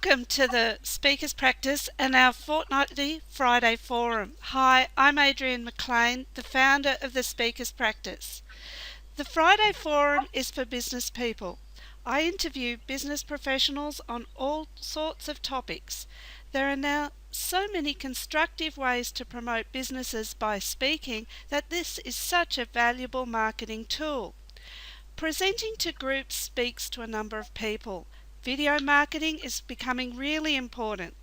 Welcome to the Speakers Practice and our fortnightly Friday Forum. Hi, I'm Adrienne McLean, the founder of the Speakers Practice. The Friday Forum is for business people. I interview business professionals on all sorts of topics. There are now so many constructive ways to promote businesses by speaking that this is such a valuable marketing tool. Presenting to groups speaks to a number of people. Video marketing is becoming really important.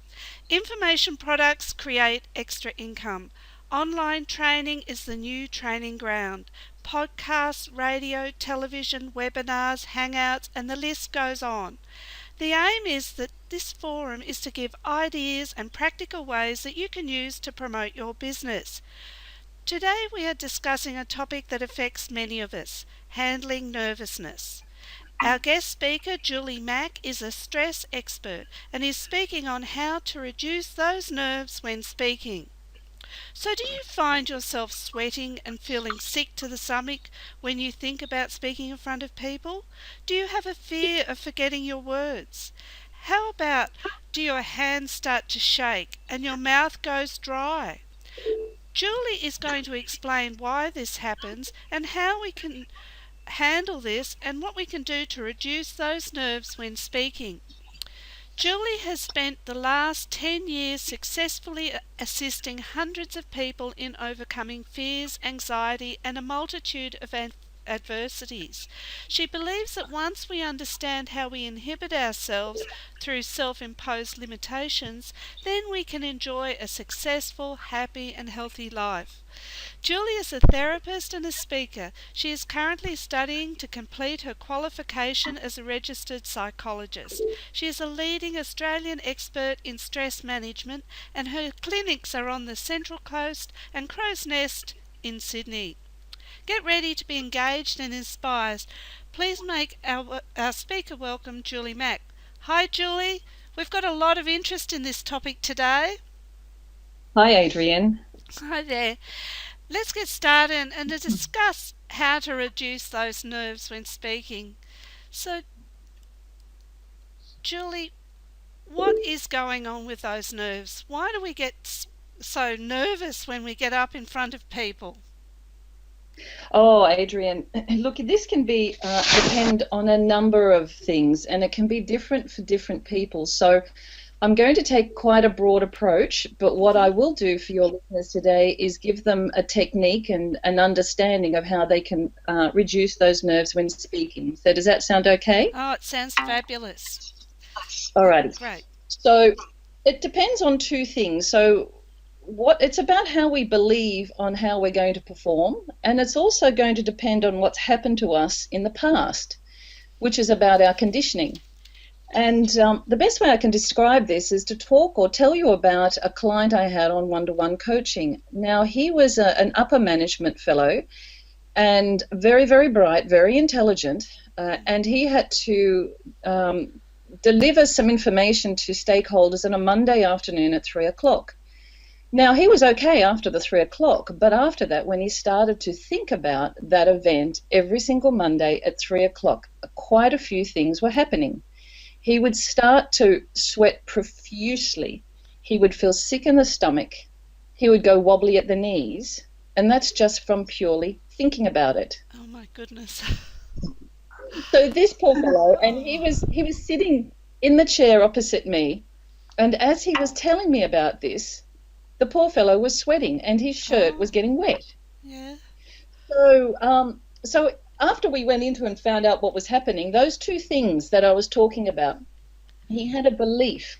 Information products create extra income. Online training is the new training ground. Podcasts, radio, television, webinars, hangouts, and the list goes on. The aim is that this forum is to give ideas and practical ways that you can use to promote your business. Today we are discussing a topic that affects many of us, handling nervousness. Our guest speaker, Julie Mack, is a stress expert and is speaking on how to reduce those nerves when speaking. So do you find yourself sweating and feeling sick to the stomach when you think about speaking in front of people? Do you have a fear of forgetting your words? How about do your hands start to shake and your mouth goes dry? Julie is going to explain why this happens and how we can handle this and what we can do to reduce those nerves when speaking. Julie has spent the last 10 years successfully assisting hundreds of people in overcoming fears, anxiety, and a multitude of adversities. She believes that once we understand how we inhibit ourselves through self-imposed limitations, then we can enjoy a successful, happy, and healthy life. Julie is a therapist and a speaker. She is currently studying to complete her qualification as a registered psychologist. She is a leading Australian expert in stress management and her clinics are on the Central Coast and Crow's Nest in Sydney. Get ready to be engaged and inspired. Please make our speaker welcome, Julie Mack. Hi Julie, we've got a lot of interest in this topic today. Hi Adrienne. Hi there. Let's get started and to discuss how to reduce those nerves when speaking. So, Julie, what is going on with those nerves? Why do we get so nervous when we get up in front of people? Oh, Adrienne, look, this can be depend on a number of things, and it can be different for different people. So I'm going to take quite a broad approach, but what I will do for your listeners today is give them a technique and an understanding of how they can reduce those nerves when speaking. So does that sound okay? Oh, it sounds fabulous. Alrighty. Great. So it depends on two things. So it's about how we believe on how we're going to perform, and it's also going to depend on what's happened to us in the past, which is about our conditioning. And the best way I can describe this is to talk or tell you about a client I had on one-to-one coaching. Now, he was an upper management fellow and very, very bright, very intelligent, and he had to deliver some information to stakeholders on a Monday afternoon at 3 o'clock. Now, he was okay after the 3 o'clock, but after that, when he started to think about that event every single Monday at 3 o'clock, quite a few things were happening. He would start to sweat profusely. He would feel sick in the stomach. He would go wobbly at the knees, and that's just from purely thinking about it. Oh my goodness. So this poor fellow, and he was sitting in the chair opposite me, and as he was telling me about this, the poor fellow was sweating and his shirt was getting wet. Yeah. So after we went into and found out what was happening, those two things that I was talking about, he had a belief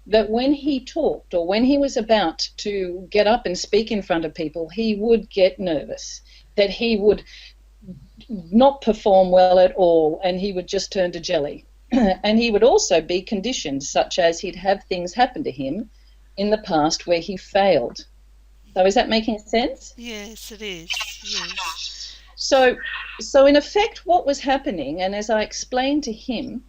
that when he talked or when he was about to get up and speak in front of people, he would get nervous, that he would not perform well at all and he would just turn to jelly. And he would also be conditioned, such as he'd have things happen to him in the past where he failed. So is that making sense? Yes, it is. Yes. So in effect, what was happening, and as I explained to him,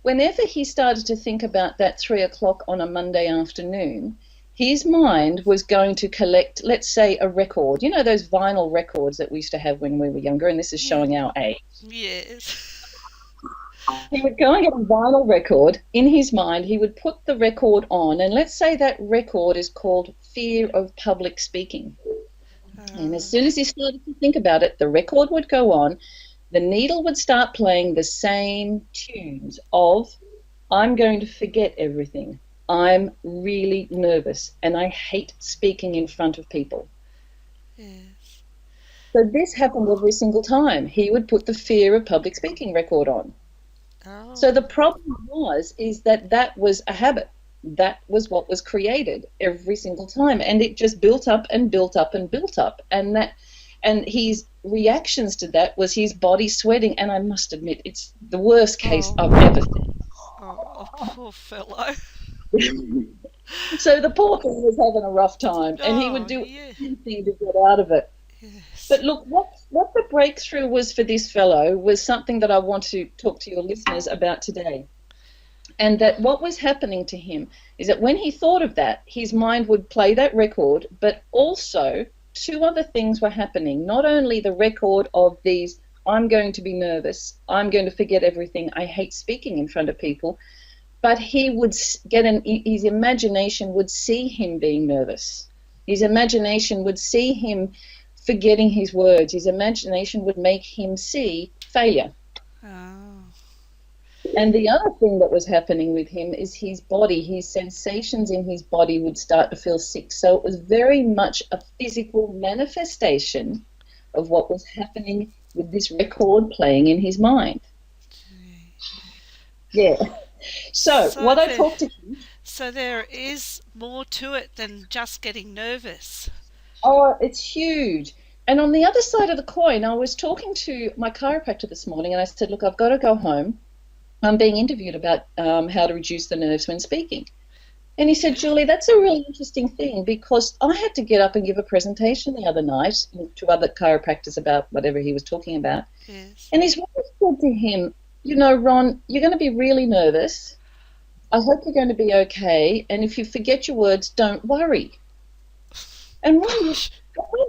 whenever he started to think about that 3 o'clock on a Monday afternoon, his mind was going to collect, let's say, a record. You know those vinyl records that we used to have when we were younger, and this is showing our age. Yes. He would go and get a vinyl record. In his mind, he would put the record on, and let's say that record is called Fear of Public Speaking. And as soon as he started to think about it, the record would go on, the needle would start playing the same tunes of, I'm going to forget everything. I'm really nervous and I hate speaking in front of people. Yes. So this happened every single time. He would put the Fear of Public Speaking record on. Oh. So the problem is that was a habit. That was what was created every single time, and it just built up and built up and built up. And his reactions to that was his body sweating. And I must admit, it's the worst case I've ever seen. Oh, poor fellow. So the poor thing was having a rough time, and he would Oh, do yeah. anything to get out of it. Yes. But look, what the breakthrough was for this fellow was something that I want to talk to your listeners about today. And that what was happening to him is that when he thought of that, his mind would play that record, but also two other things were happening. Not only the record of these, I'm going to be nervous, I'm going to forget everything, I hate speaking in front of people, but he would his imagination would see him being nervous. His imagination would see him forgetting his words. His imagination would make him see failure. Oh. And the other thing that was happening with him is his body, his sensations in his body would start to feel sick. So it was very much a physical manifestation of what was happening with this record playing in his mind. Yeah. So what I talked to him. So there is more to it than just getting nervous. Oh, it's huge. And on the other side of the coin, I was talking to my chiropractor this morning and I said, look, I've got to go home. I'm being interviewed about how to reduce the nerves when speaking. And he said, Julie, that's a really interesting thing because I had to get up and give a presentation the other night to other chiropractors about whatever he was talking about. Yes. And his wife said to him, you know, Ron, you're going to be really nervous. I hope you're going to be okay. And if you forget your words, don't worry. And Ron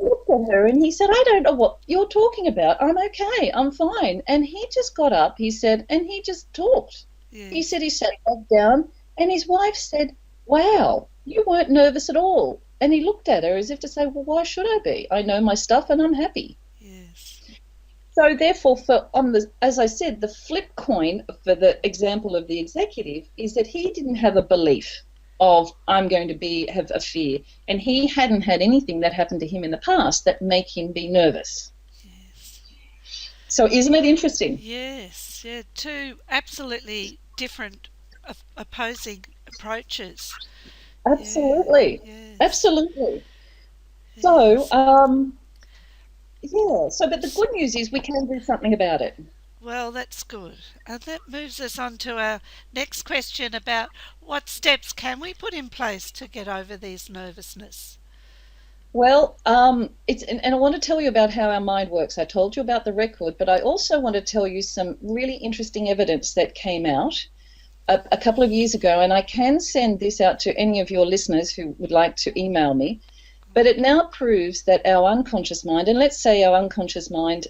looked at her and he said, I don't know what you're talking about. I'm okay. I'm fine. And he just got up, he said, and he just talked. Yes. He said he sat back down and his wife said, wow, you weren't nervous at all. And he looked at her as if to say, well, why should I be? I know my stuff and I'm happy. Yes. So therefore, as I said, the flip coin for the example of the executive is that he didn't have a belief of I'm going to have a fear, and he hadn't had anything that happened to him in the past that make him be nervous. Yes. So isn't it interesting? Yes. Yeah. Two absolutely different opposing approaches. Absolutely. Yeah. Yes. Absolutely. Yes. So but the good news is we can do something about it. Well, that's good. And that moves us on to our next question about what steps can we put in place to get over these nervousness? Well, and I want to tell you about how our mind works. I told you about the record, but I also want to tell you some really interesting evidence that came out a couple of years ago, and I can send this out to any of your listeners who would like to email me. But it now proves that our unconscious mind, and let's say our unconscious mind,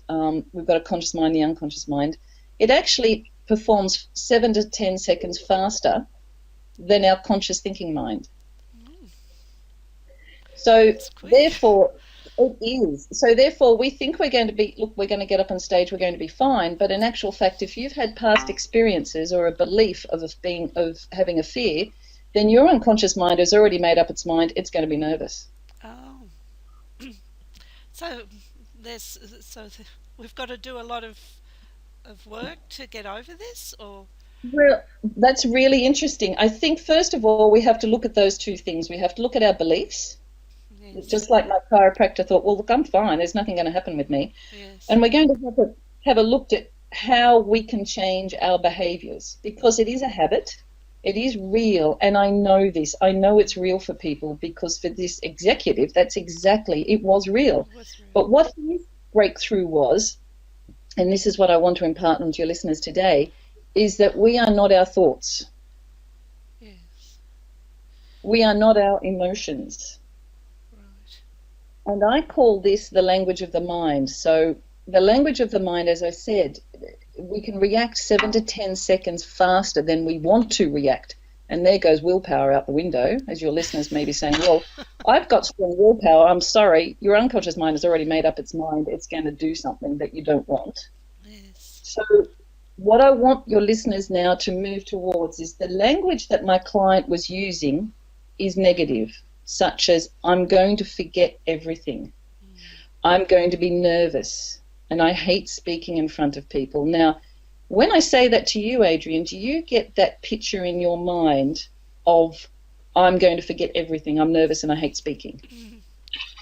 we've got a conscious mind, the unconscious mind, it actually performs 7 to 10 seconds faster than our conscious thinking mind. So therefore, it is. So therefore, we think we're going to get up on stage, we're going to be fine. But in actual fact, if you've had past experiences or a belief of having a fear, then your unconscious mind has already made up its mind. It's going to be nervous. Oh, so we've got to do a lot of work to get over this, or? Well, that's really interesting. I think first of all we have to look at those two things. We have to look at our beliefs. Yes. Just like my chiropractor thought, well, look, I'm fine. There's nothing going to happen with me. Yes. And we're going to have a look at how we can change our behaviours because it is a habit. It is real, and I know this. I know it's real for people because for this executive, it was real. But what his breakthrough was, and this is what I want to impart on to your listeners today, is that we are not our thoughts. Yes. We are not our emotions. Right. And I call this the language of the mind. So the language of the mind, as I said, we can react 7 to 10 seconds faster than we want to react. And there goes willpower out the window, as your listeners may be saying, well, I've got strong willpower. I'm sorry, your unconscious mind has already made up its mind. It's going to do something that you don't want. Yes. So what I want your listeners now to move towards is the language that my client was using is negative, such as, I'm going to forget everything. I'm going to be nervous, and I hate speaking in front of people. Now, when I say that to you, Adrian, do you get that picture in your mind of, I'm going to forget everything, I'm nervous and I hate speaking?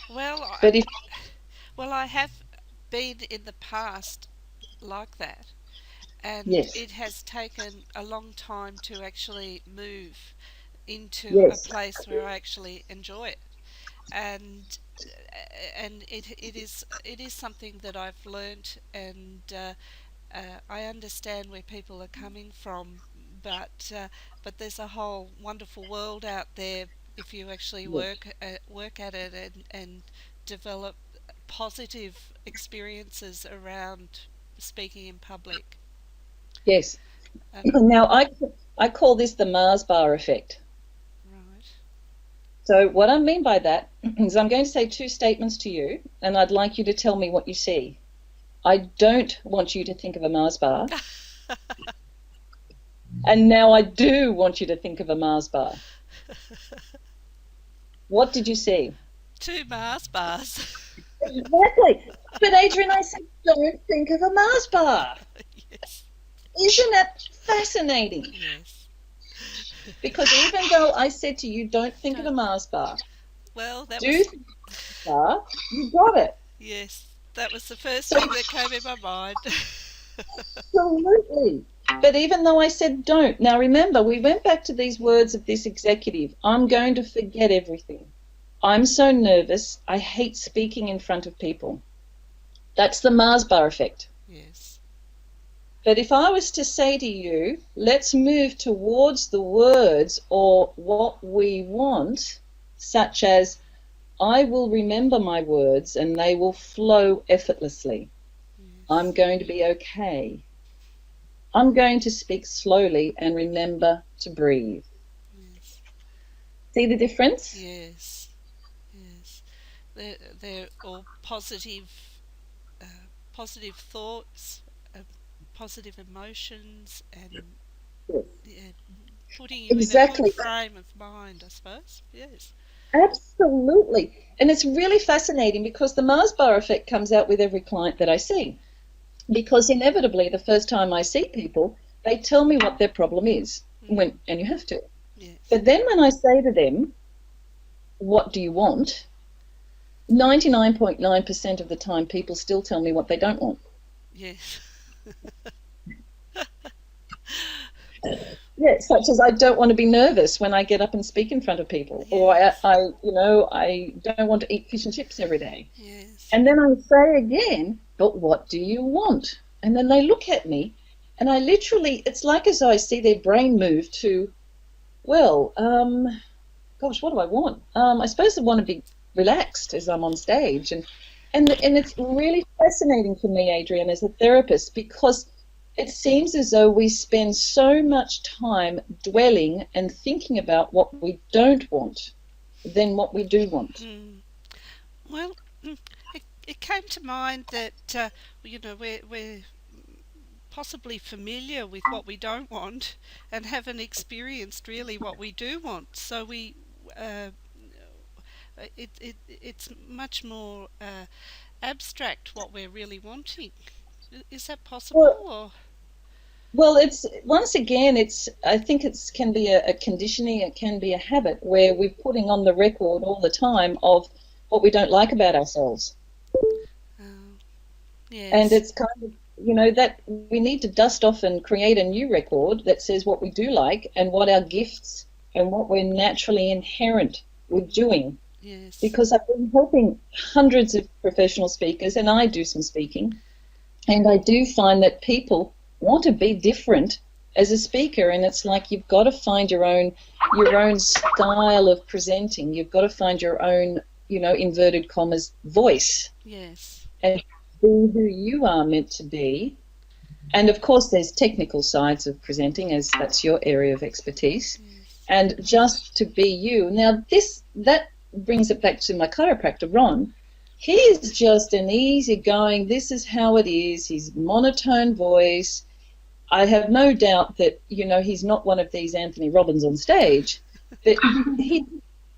Well, But if I have been in the past like that, and yes, it has taken a long time to actually move into a yes, place where I actually enjoy it, and it is something that I've learnt, and I understand where people are coming from, but there's a whole wonderful world out there if you actually yes, work at it and develop positive experiences around speaking in public. yes. Um, Now, I call this the Mars bar effect. right. So what I mean by that is I'm going to say two statements to you, and I'd like you to tell me what you see. I don't want you to think of a Mars bar, and now I do want you to think of a Mars bar. What did you see? Two Mars bars. Exactly. But Adrian, I said, don't think of a Mars bar. Yes. Isn't that fascinating? Yes. Because even though I said to you, don't think of a Don't- Mars bar, Well, that do was think of a bar, you got it. yes. That was the first So thing that came in my mind. absolutely. But even though I said don't, now remember, we went back to these words of this executive. I'm going to forget everything. I'm so nervous. I hate speaking in front of people. That's the Mars bar effect. Yes. But if I was to say to you, let's move towards the words or what we want, such as, I will remember my words and they will flow effortlessly. I'm Yes. going to be okay. I'm going to speak slowly and remember to breathe. Yes. See the difference? Yes. Yes. They're all uh, positive thoughts, uh, positive emotions, and Yes. yeah, putting you in a good Exactly. frame of mind, I suppose. Yes. Absolutely. And it's really fascinating because the Mars bar effect comes out with every client that I see. Because inevitably, the first time I see people, they tell me what their problem is. And you have to. Yes. But then when I say to them, what do you want? 99.9% of the time, people still tell me what they don't want. Yes. Yeah, such as I don't want to be nervous when I get up and speak in front of people, or Yes. I don't want to eat fish and chips every day. Yes. And then I say again, but what do you want? And then they look at me, and I literally, it's like as I see their brain move to, well, gosh, what do I want? I suppose I want to be relaxed as I'm on stage, and it's really fascinating for me, Adrian, as a therapist, because it seems as though we spend so much time dwelling and thinking about what we don't want than what we do want. Mm. Well, it came to mind that we're possibly familiar with what we don't want and haven't experienced really what we do want. So uh, it's much more abstract what we're really wanting. Is that possible? Well, Or well, it's once again, it's I think it's can be a conditioning, it can be a habit where we're putting on the record all the time of what we don't like about ourselves. uh, And yes, it's kind of, that we need to dust off and create a new record that says what we do like and what our gifts and what we're naturally inherent with doing. yes, Because I've been helping hundreds of professional speakers, and I do some speaking, and I do find that people want to be different as a speaker, and it's like you've got to find your own style of presenting. You've got to find your own, inverted commas, voice, yes, and be who you are meant to be, And of course, there's technical sides of presenting, as that's your area of expertise. Yes. And just to be you. Now, that brings it back to my chiropractor, Ron. He is just an easygoing, this is how it is. He's monotone voice. I have no doubt that, he's not one of these Anthony Robbins on stage, but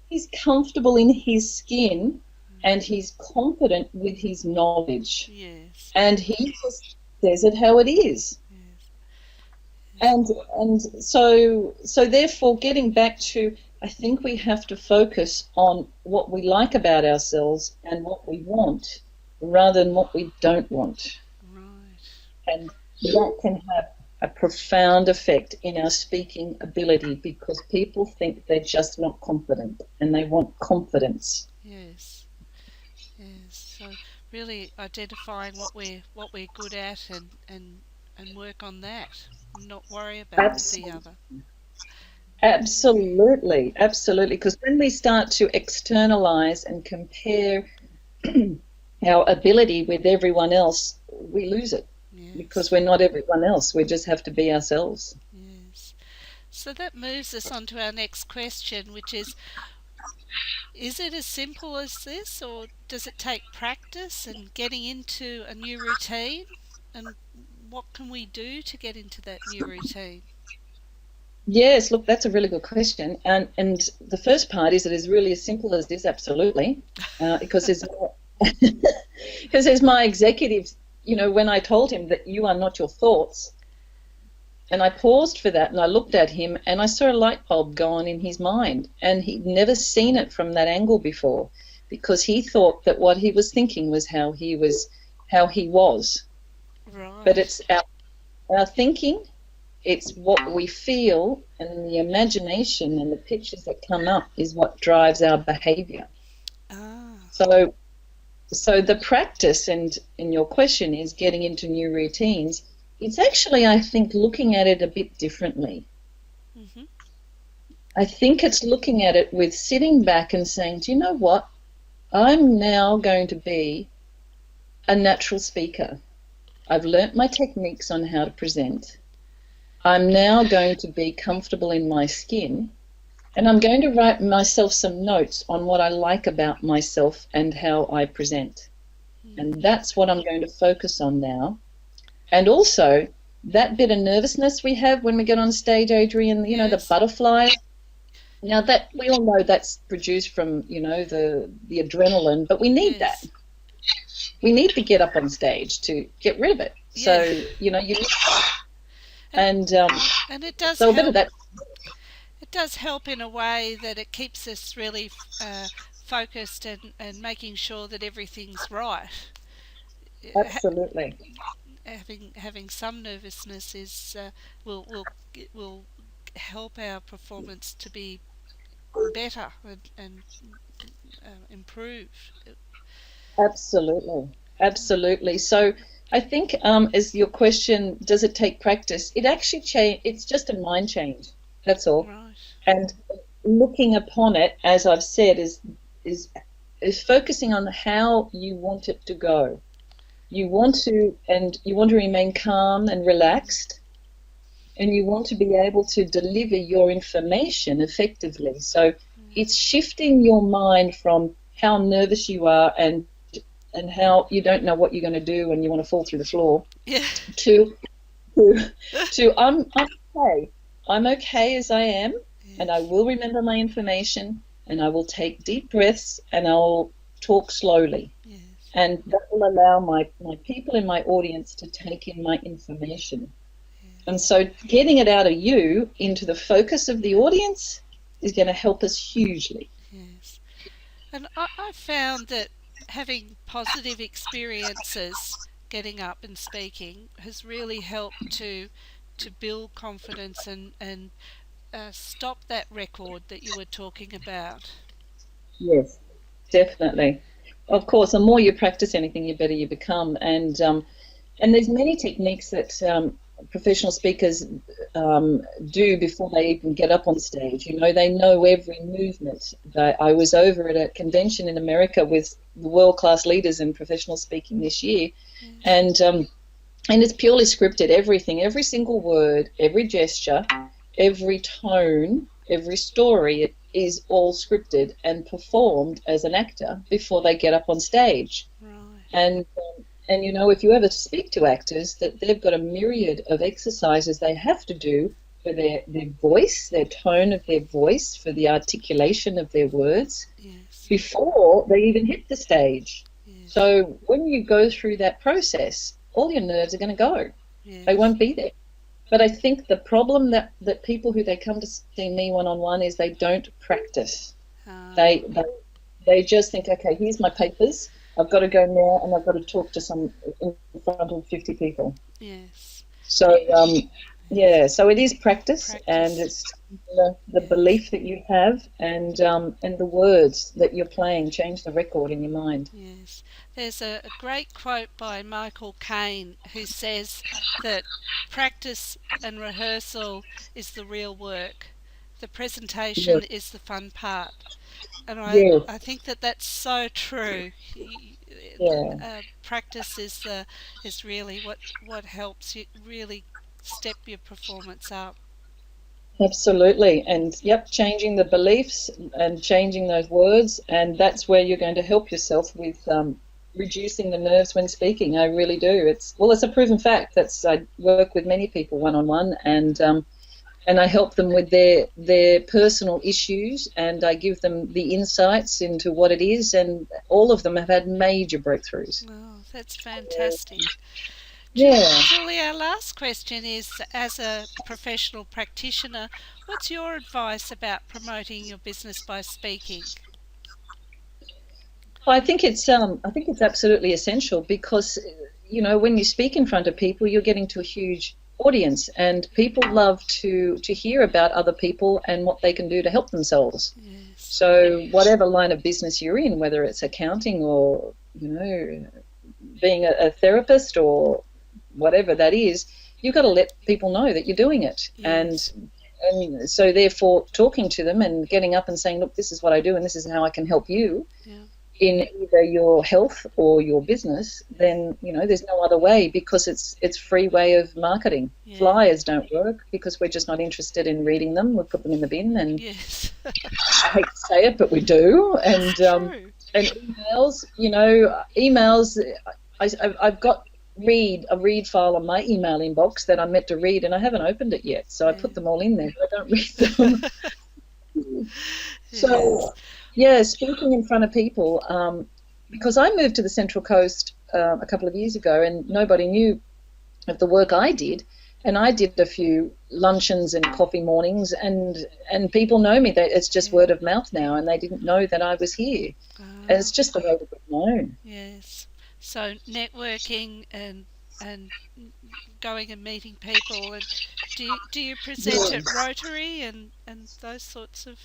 he's comfortable in his skin and he's confident with his knowledge. Yes. And he just says it how it is. Yes. And so therefore, getting back to, I think we have to focus on what we like about ourselves and what we want rather than what we don't want. Right. And that can have a profound effect in our speaking ability because people think they're just not confident and they want confidence. Yes. Yes. So really identifying what we're good at and work on that. Not worry about the other. Absolutely, absolutely. Because when we start to externalize and compare our ability with everyone else, we lose it. Yes. Because we're not everyone else. We just have to be ourselves. Yes. So that moves us on to our next question, which is it as simple as this, or does it take practice and getting into a new routine? And what can we do to get into that new routine? Yes, look, that's a really good question. And the first part is it is really as simple as this, absolutely. Because there's my executive, when I told him that you are not your thoughts, and I paused for that and I looked at him and I saw a light bulb go on in his mind, and he'd never seen it from that angle before because he thought that what he was thinking was how he was. Right. But it's our thinking, it's what we feel, and the imagination and the pictures that come up is what drives our behavior. So the practice, and your question is getting into new routines, it's actually, I think, looking at it a bit differently. Mm-hmm. I think it's looking at it with sitting back and saying, do you know what? I'm now going to be a natural speaker. I've learnt my techniques on how to present. I'm now going to be comfortable in my skin, and I'm going to write myself some notes on what I like about myself and how I present. Mm-hmm. And that's what I'm going to focus on now. And also, that bit of nervousness we have when we get on stage, Adrian, yes. The butterflies. Now, that we all know that's produced from, the adrenaline, but we need yes. that. We need to get up on stage to get rid of it. Yeah. So, you and it does so help. a bit of that. It does help in a way that it keeps us really focused and making sure that everything's right. Absolutely. Having some nervousness is will help our performance to be better and improve. Absolutely. So I think, as your question, does it take practice? It actually it's just a mind change. That's all. Right. And looking upon it, as I've said, is focusing on how you want it to go. You want to remain calm and relaxed, and you want to be able to deliver your information effectively. So it's shifting your mind from how nervous you are and how you don't know what you're going to do and you want to fall through the floor, yeah. to I'm okay. I'm okay as I am, yes. And I will remember my information, and I will take deep breaths, and I'll talk slowly. Yes. And that will allow my people in my audience to take in my information. Yes. And so getting it out of you into the focus of the audience is going to help us hugely. Yes. And I found that having positive experiences getting up and speaking has really helped to build confidence and stop that record that you were talking about. Yes, definitely. Of course, the more you practice anything, the better you become. And there's many techniques that professional speakers do before they even get up on stage. They know every movement. I was over at a convention in America with the world-class leaders in professional speaking this year, and And it's purely scripted. Everything, every single word, every gesture, every tone, every story, it is all scripted and performed as an actor before they get up on stage. Right. And you know, if you ever speak to actors, that they've got a myriad of exercises they have to do for their voice, their tone of their voice, for the articulation of their words Yes. before they even hit the stage. Yes. So when you go through that process, all your nerves are going to go. Yes. They won't be there. But I think the problem that people who they come to see me one-on-one is they don't practice. They just think, okay, here's my papers. I've got to go now and I've got to talk to some in front of 50 people. Yes. So, so it is practice. And it's the belief that you have and the words that you're playing change the record in your mind. Yes. There's a great quote by Michael Caine who says that practice and rehearsal is the real work. The presentation Yes. is the fun part. And Yes. I think that that's so true. Yeah. Practice is really what helps you really step your performance up. Absolutely. And yep, changing the beliefs and changing those words. And that's where you're going to help yourself with reducing the nerves when speaking. I really do. It's a proven fact. I work with many people one-on-one and I help them with their personal issues and I give them the insights into what it is. And all of them have had major breakthroughs. Oh, that's fantastic. Yeah. Julie, our last question is, as a professional practitioner, what's your advice about promoting your business by speaking? I think it's absolutely essential because you know when you speak in front of people, you're getting to a huge audience, and people love to hear about other people and what they can do to help themselves. Yes. So whatever line of business you're in, whether it's accounting or being a therapist or whatever that is, you've got to let people know that you're doing it. Yes. And so therefore talking to them and getting up and saying, look, this is what I do and this is how I can help you in either your health or your business, then there's no other way because it's free way of marketing. Flyers don't work because we're just not interested in reading them. We put them in the bin and yes. I hate to say it, but we do. And emails, I've got a read file on my email inbox that I'm meant to read and I haven't opened it yet. So I put them all in there, but I don't read them. So, speaking in front of people, because I moved to the Central Coast a couple of years ago and nobody knew of the work I did. And I did a few luncheons and coffee mornings and people know me. It's just word of mouth now and they didn't know that I was here. And it's just the way to be known. Yes. So networking and going and meeting people. And do you present at Rotary and those sorts of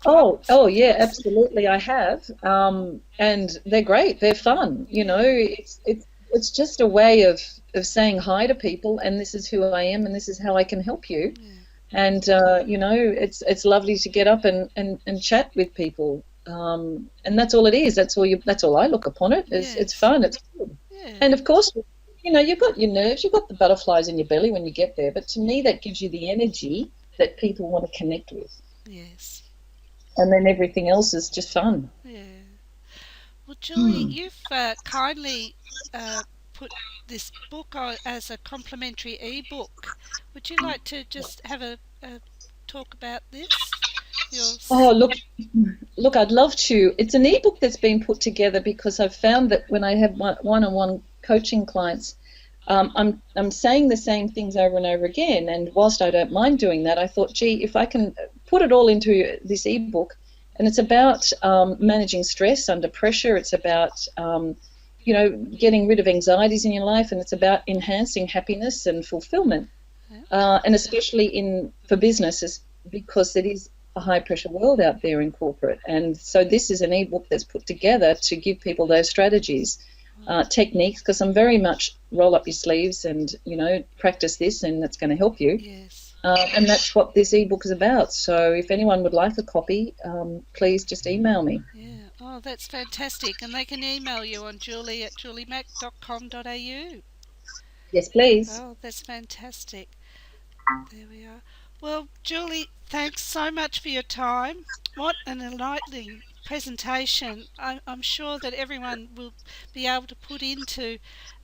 clubs? Oh yeah, absolutely. I have, and they're great. They're fun. It's just a way of saying hi to people, and this is who I am, and this is how I can help you. And it's lovely to get up and chat with people. And that's all it is. That's all I look upon it. It's fun. It's good. Yeah. And of course, you've got your nerves, you've got the butterflies in your belly when you get there. But to me, that gives you the energy that people want to connect with. Yes. And then everything else is just fun. Yeah. Well, Julie, you've kindly put this book on as a complimentary e-book. Would you like to just have a talk about this? Oh, look, I'd love to. It's an ebook that's been put together because I've found that when I have one-on-one coaching clients, I'm saying the same things over and over again. And whilst I don't mind doing that, I thought, gee, if I can put it all into this ebook, and it's about managing stress under pressure. It's about getting rid of anxieties in your life, and it's about enhancing happiness and fulfillment, and especially for businesses because it is a high pressure world out there in corporate. And so this is an ebook that's put together to give people those strategies, techniques, because I'm very much roll up your sleeves and practice this and that's going to help you. Yes. And that's what this ebook is about. So if anyone would like a copy, please just email me. Yeah. Oh, that's fantastic. And they can email you on julie@juliemac.com.au. Yes, please. Oh, that's fantastic. There we are. Well, Julie, thanks so much for your time. What an enlightening presentation. I'm sure that everyone will be able to put into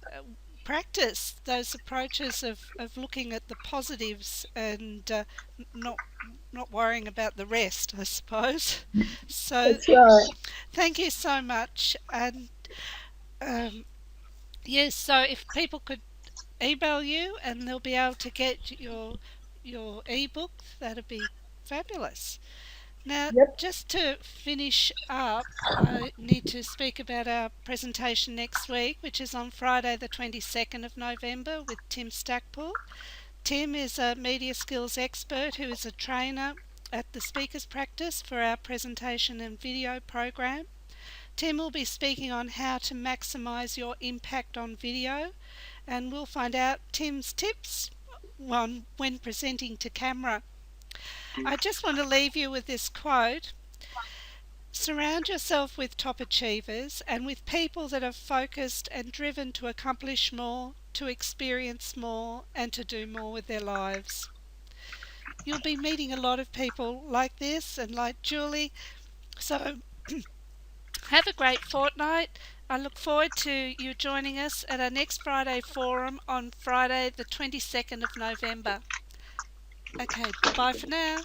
uh, practice those approaches of looking at the positives and not not worrying about the rest, I suppose. So That's right. thank you so much. And um, yes, so if people could email you and they'll be able to get your ebook, that'd be fabulous. Now, Yep. just to finish up, I need to speak about our presentation next week, which is on Friday, the 22nd of November, with Tim Stackpool. Tim is a media skills expert who is a trainer at the Speakers Practice for our presentation and video program. Tim will be speaking on how to maximise your impact on video, and we'll find out Tim's tips on when presenting to camera. I just want to leave you with this quote: surround yourself with top achievers and with people that are focused and driven to accomplish more, to experience more, and to do more with their lives. You'll be meeting a lot of people like this and like Julie, so have a great fortnight. I look forward to you joining us at our next Friday forum on Friday the 22nd of November. Okay, bye for now.